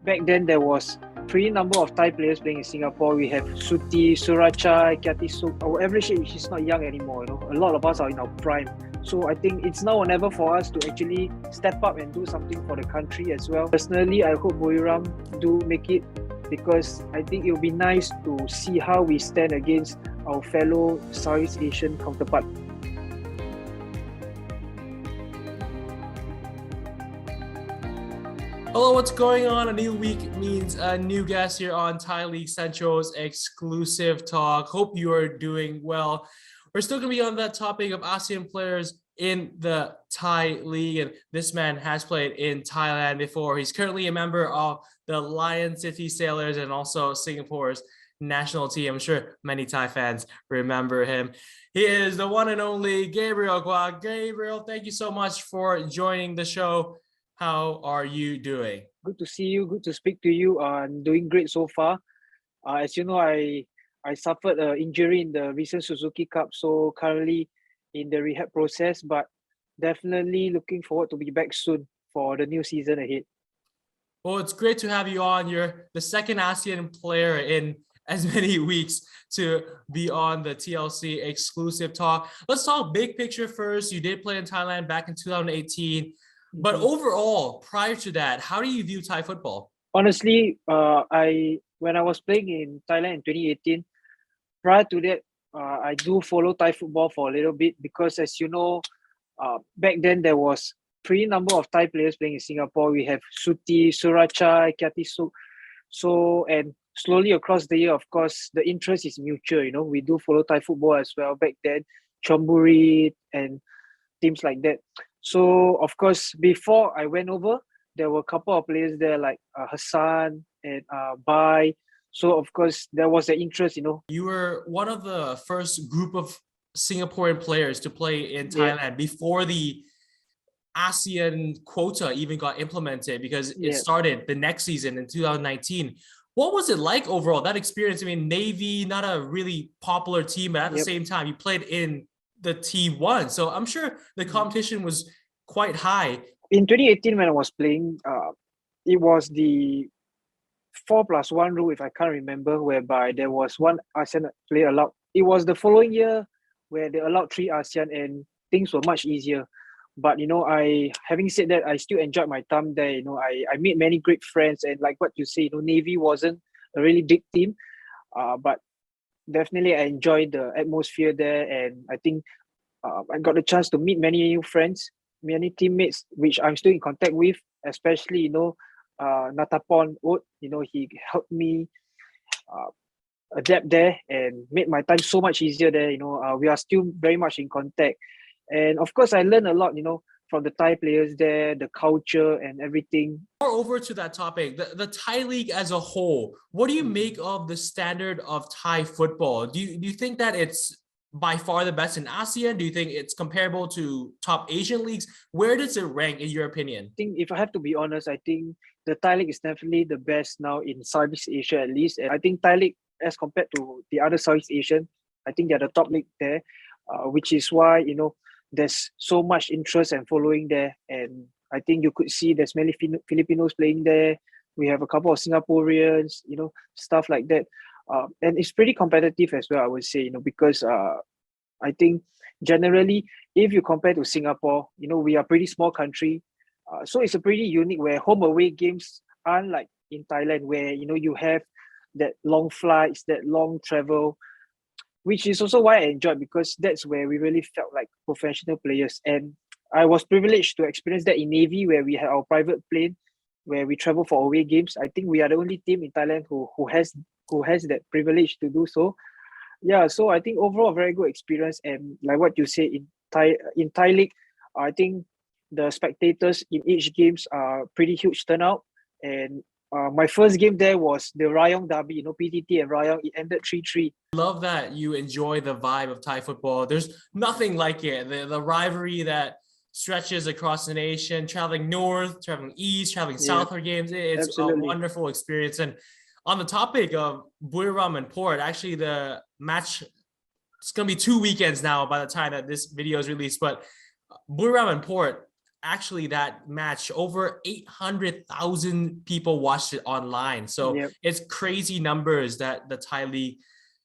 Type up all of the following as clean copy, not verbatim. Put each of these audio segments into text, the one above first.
Back then, there was pretty number of Thai players playing in Singapore. We have Suti, Surachai, Kiatisuk. Our average age is not young anymore. A lot of us are in our prime. So I think it's now or never for us to actually step up and do something for the country as well. Personally, I hope Buriram do make it, because I think it will be nice to see how we stand against our fellow Southeast Asian counterpart. Hello, what's going on? A new week means a new guest here on Thai League Central's exclusive talk. Hope you are doing well. We're still going to be on that topic of ASEAN players in the Thai League, and this man has played in Thailand before. He's currently a member of the Lion City Sailors and also Singapore's national team. I'm sure many Thai fans remember him. He is the one and only Gabriel Quak. Gabriel, thank you so much for joining the show. How are you doing? Good to see you. Good to speak to you. I'm doing great so far. As you know, I suffered an injury in the recent Suzuki Cup, so currently in the rehab process, but definitely looking forward to be back soon for the new season ahead. Well, it's great to have you on. You're the second ASEAN player in as many weeks to be on the TLC exclusive talk. Let's talk big picture first. You did play in Thailand back in 2018. But overall, prior to that, how do you view Thai football? Honestly, when I was playing in Thailand in 2018, prior to that, I do follow Thai football for a little bit, because as you know, back then there was pretty number of Thai players playing in Singapore. We have Suti, Surachai, Kiatisuk. So, and slowly across the year, of course, the interest is mutual. We do follow Thai football as well back then, Chonburi and teams like that. So, of course, before I went over, there were a couple of players there like Hassan and Bai. So, of course, there was the interest. You were one of the first group of Singaporean players to play in Thailand before the ASEAN quota even got implemented, because it started the next season in 2019. What was it like overall, that experience? I mean, Navy, not a really popular team, but at the same time, you played in the T1. So I'm sure the competition was quite high. In 2018, when I was playing, it was the 4+1 rule, if I can't remember, whereby there was one ASEAN player allowed. It was the following year where they allowed 3 ASEAN and things were much easier. But, having said that, I still enjoyed my time there. I made many great friends, and like what you say, Navy wasn't a really big team, but definitely I enjoyed the atmosphere there, and I think I got the chance to meet many new friends, many teammates, which I'm still in contact with, especially, Natapon Wood. He helped me adapt there and made my time so much easier there. We are still very much in contact. And of course, I learned a lot, from the Thai players there, the culture and everything. Over to that topic, the Thai League as a whole, what do you make of the standard of Thai football? Do you think that it's by far the best in ASEAN? Do you think it's comparable to top Asian leagues? Where does it rank in your opinion? I think, if I have to be honest, I think the Thai League is definitely the best now in Southeast Asia, at least. And I think Thai League, as compared to the other Southeast Asian, I think they're the top league there, which is why, there's so much interest and following there. And I think you could see there's many Filipinos playing there. We have a couple of Singaporeans, stuff like that. And it's pretty competitive as well, I would say, because I think generally, if you compare to Singapore, we are a pretty small country. So it's a pretty unique, where home away games aren't like in Thailand, where, you have that long flights, that long travel, which is also why I enjoyed, because that's where we really felt like professional players. And I was privileged to experience that in Navy, where we had our private plane, where we travel for away games. I think we are the only team in Thailand who has that privilege to do so. Yeah, so I think overall very good experience. And like what you say, in Thai League, I think the spectators in each games are pretty huge turnout. And my first game there was the Rayong derby, PTT and Rayong. It ended 3-3. Love that you enjoy the vibe of Thai football. There's nothing like it. The rivalry that stretches across the nation, traveling north, traveling east, traveling south for games. It's absolutely a wonderful experience. And on the topic of Buriram and Port, actually the match, it's going to be 2 weekends now by the time that this video is released, but Buriram and Port, actually that match, over 800,000 people watched it online. So it's crazy numbers that the Thai League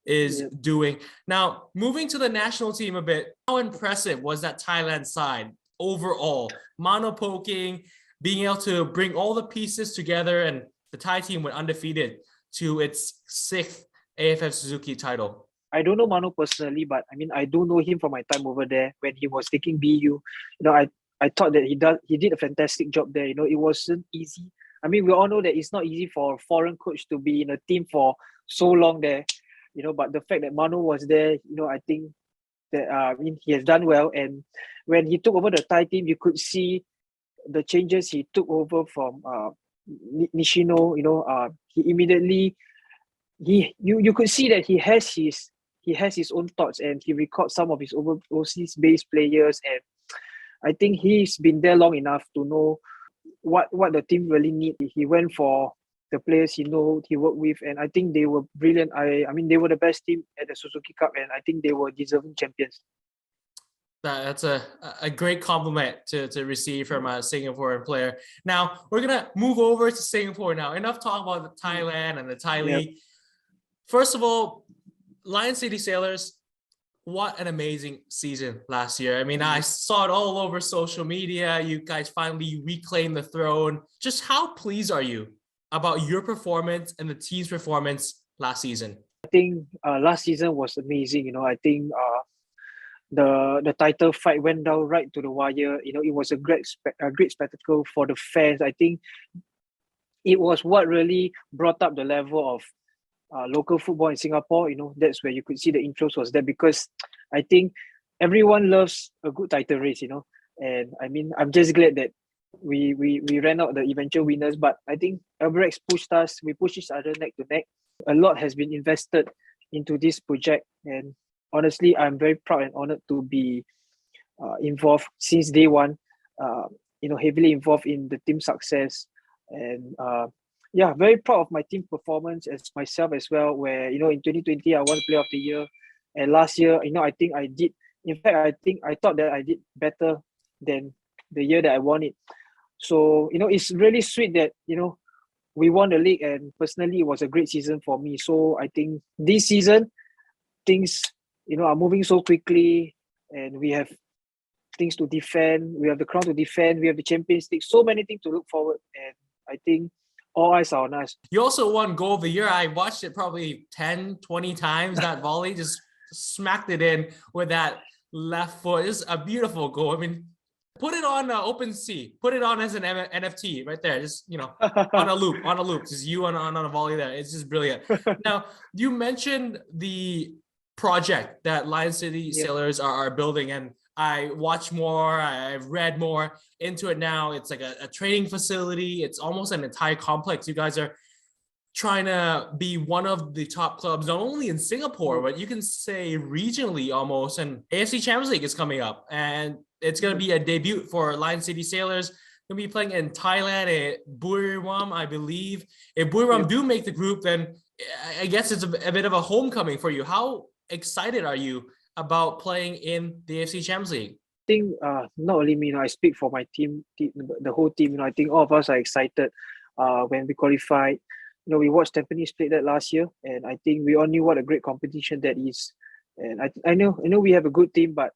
is doing. Now, moving to the national team a bit, how impressive was that Thailand side overall? Mano poking, being able to bring all the pieces together, and the Thai team went undefeated to its 6th AFF Suzuki title. I don't know Mano personally, but I mean, I do know him from my time over there when he was taking BU. You know, I thought that he did a fantastic job there. You know, it wasn't easy. I mean, we all know that it's not easy for a foreign coach to be in a team for so long there. You know, but the fact that Mano was there, you know, I think that I mean, he has done well. And when he took over the Thai team, you could see the changes he took over from Nishino. You know, he immediately you could see that he has his own thoughts, and he records some of his overseas based players, and I think he's been there long enough to know what the team really need. He went for the players he worked with, and I think they were brilliant. I mean, they were the best team at the Suzuki Cup, and I think they were deserving champions. That's a great compliment to receive from a Singaporean player. Now, we're going to move over to Singapore now. Enough talk about Thailand and the Thai League. First of all, Lion City Sailors, what an amazing season last year. I mean, I saw it all over social media. You guys finally reclaimed the throne. Just how pleased are you about your performance and the team's performance last season? I think last season was amazing. You know, I think the title fight went down right to the wire. You know, it was a great spectacle for the fans. I think it was what really brought up the level of local football in Singapore. You know, that's where you could see the interest was there, because I think everyone loves a good title race, you know. And I mean, I'm just glad that we ran out the eventual winners. But I think Albirex pushed us, we pushed each other neck to neck. A lot has been invested into this project, and honestly, I'm very proud and honored to be involved since day one. You know, heavily involved in the team success, and very proud of my team performance as myself as well, where, you know, in 2020 I won Player of the Year, and last year, you know, I think I did, in fact, I thought that I did better than the year that I won it. So, you know, it's really sweet that, you know, we won the league, and personally it was a great season for me. So I think this season things, you know, are moving so quickly, and we have things to defend, we have the crown to defend, we have the Champions League, so many things to look forward, and I think all eyes are on us. You also won Goal of the Year. I watched it probably 10, 20 times. That volley just smacked it in with that left foot. It's a beautiful goal. I mean, put it on OpenSea. Put it on as an NFT right there. Just, you know, on a loop. Just you on a volley there. It's just brilliant. Now, you mentioned the project that Lion City Sailors are building, and I watched more, I've read more into it now. It's like a training facility. It's almost an entire complex. You guys are trying to be one of the top clubs, not only in Singapore, but you can say regionally almost. And AFC Champions League is coming up, and it's going to be a debut for Lion City Sailors. Going to be playing in Thailand at Buriram, I believe. If Buriram do make the group, then I guess it's a bit of a homecoming for you. How excited are you about playing in the AFC Champions League? I think not only me, you know, I speak for my team, the whole team. You know, I think all of us are excited when we qualified. You know, we watched Tampines play that last year, and I think we all knew what a great competition that is. And I know we have a good team, but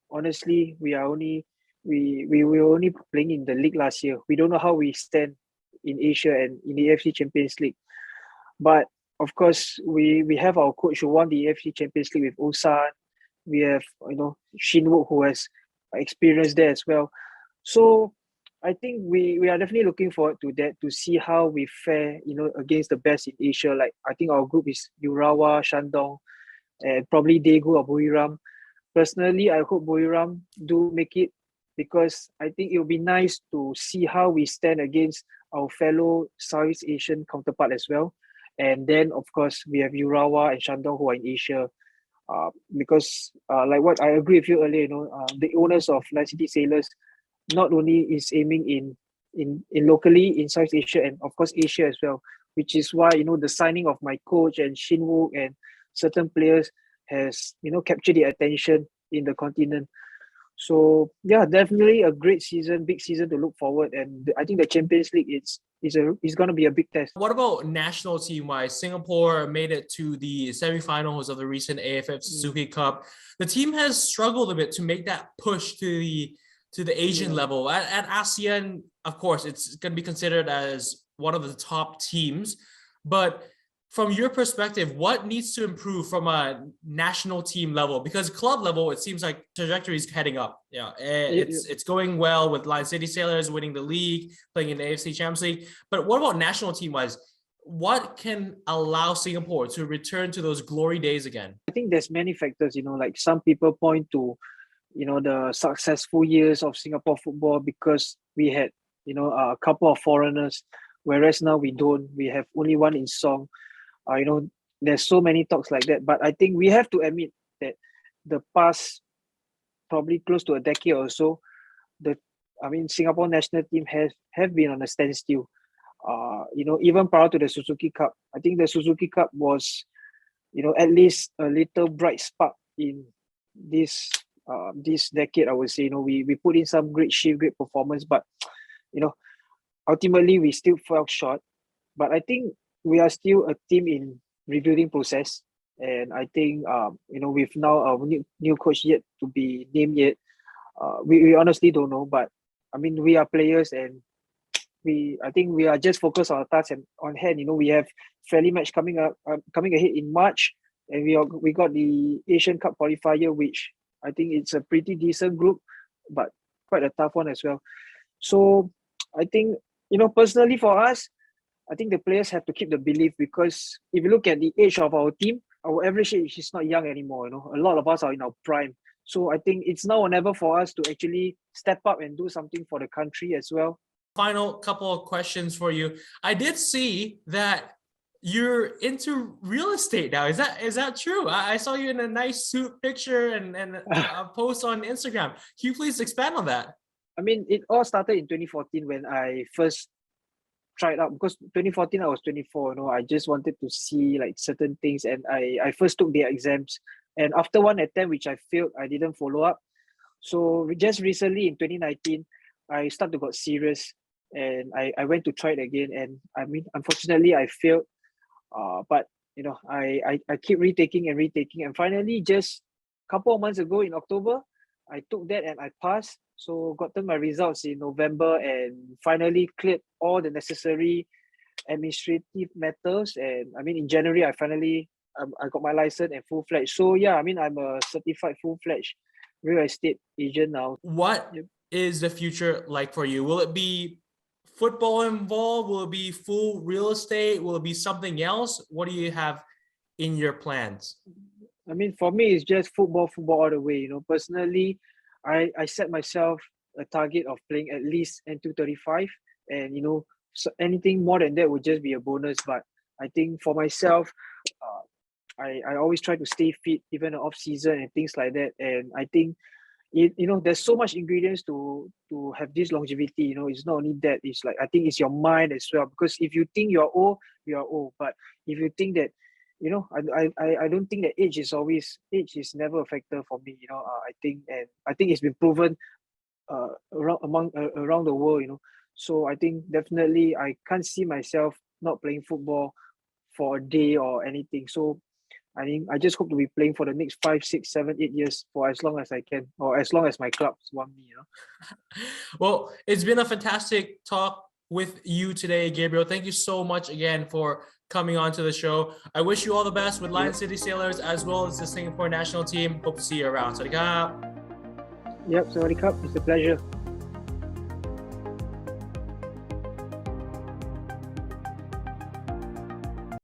honestly, we were only playing in the league last year. We don't know how we stand in Asia and in the AFC Champions League. But of course, we have our coach who won the AFC Champions League with Ulsan. We have, you know, Shin Wook, who has experience there as well. So I think we are definitely looking forward to that, to see how we fare, you know, against the best in Asia. Like, I think our group is Urawa, Shandong, and probably Daegu or Buriram. Personally, I hope Buriram do make it, because I think it will be nice to see how we stand against our fellow Southeast Asian counterpart as well. And then, of course, we have Urawa and Shandong who are in Asia. Because like what I agree with you earlier, you know, the owners of Lion City Sailors not only is aiming in locally in South Asia, and of course Asia as well, which is why, you know, the signing of my coach and Shin Wook and certain players has, you know, captured the attention in the continent. So yeah, definitely a great season, big season to look forward. And I think the Champions League is going to be a big test. What about national team wise? Singapore made it to the semifinals of the recent AFF Suzuki Cup. The team has struggled a bit to make that push to the Asian level. At ASEAN, of course, it's going to be considered as one of the top teams. But from your perspective, what needs to improve from a national team level? Because club level, it seems like trajectory is heading up. Yeah, it's going well with Lion City Sailors winning the league, playing in the AFC Champions League. But what about national team wise? What can allow Singapore to return to those glory days again? I think there's many factors. Like some people point to, the successful years of Singapore football because we had, a couple of foreigners, whereas now we don't. We have only one in Song. There's so many talks like that, but I think we have to admit that the past probably close to a decade or so, Singapore national team have been on a standstill. Even prior to the Suzuki Cup, I think the Suzuki Cup was, at least a little bright spark in this decade. I would say, we put in some great shift, great performance, but ultimately we still fell short. But I think we are still a team in rebuilding process, and I think with now a new coach yet to be named yet, we honestly don't know. But we are players, and I think we are just focused on our task and on hand. We have friendly match coming ahead in March, and we got the Asian Cup qualifier, which I think it's a pretty decent group, but quite a tough one as well. So I think personally for us, I think the players have to keep the belief, because if you look at the age of our team, our average age is not young anymore. A lot of us are in our prime. So I think it's now or never for us to actually step up and do something for the country as well. Final couple of questions for you. I did see that you're into real estate now. Is that true? I saw you in a nice suit picture and a post on Instagram. Can you please expand on that? It all started in 2014 when I first tried out, because 2014 I was 24. I just wanted to see like certain things, and I first took the exams, and after one attempt which I failed, I didn't follow up. So just recently in 2019 I started to got serious, and I went to try it again, and unfortunately I failed, but I keep retaking, and finally just a couple of months ago in October I took that and I passed. So gotten my results in November and finally cleared all the necessary administrative matters. And in January, I got my license and full-fledged. So yeah, I'm a certified full-fledged real estate agent now. What is the future like for you? Will it be football involved? Will it be full real estate? Will it be something else? What do you have in your plans? For me, it's just football all the way. Personally, I set myself a target of playing at least N235, and so anything more than that would just be a bonus. But I think for myself, I always try to stay fit even off season and things like that. And I think there's so much ingredients to have this longevity. It's not only that. It's like, I think it's your mind as well. Because if you think you're old, you are old. But if you think that I don't think that age is never a factor for me. I think it's been proven around the world. So I think definitely I can't see myself not playing football for a day or anything. So I just hope to be playing for the next 5, 6, 7, 8 years for as long as I can, or as long as my clubs want me. Well, it's been a fantastic talk with you today, Gabriel. Thank you so much again for coming on to the show. I wish you all the best with Lion City Sailors as well as the Singapore national team. Hope to see you around. Sawadee Krap. Yep, Sawadee Krap. It's a pleasure.